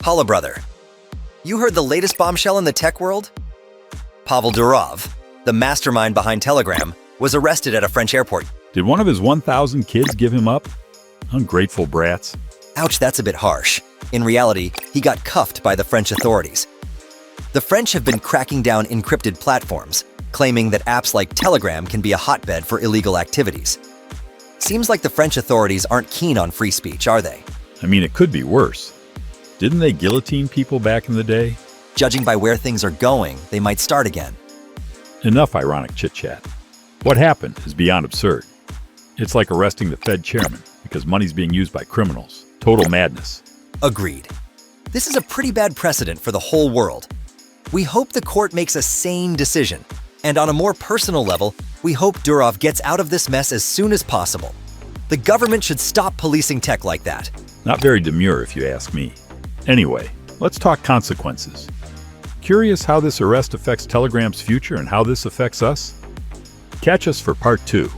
Paula brother, you heard the latest bombshell in the tech world? Pavel Durov, the mastermind behind Telegram, was arrested at a French airport. Did one of his 1,000 kids give him up? Ungrateful brats. Ouch, that's a bit harsh. In reality, he got cuffed by the French authorities. The French have been cracking down encrypted platforms, claiming that apps like Telegram can be a hotbed for illegal activities. Seems like the French authorities aren't keen on free speech, are they? I mean, it could be worse. Didn't they guillotine people back in the day? Judging by where things are going, they might start again. Enough ironic chit-chat. What happened is beyond absurd. It's like arresting the Fed chairman because money's being used by criminals. Total madness. Agreed. This is a pretty bad precedent for the whole world. We hope the court makes a sane decision. And on a more personal level, we hope Durov gets out of this mess as soon as possible. The government should stop policing tech like that. Not very demure, if you ask me. Anyway, let's talk consequences. Curious how this arrest affects Telegram's future and how this affects us? Catch us for part 2.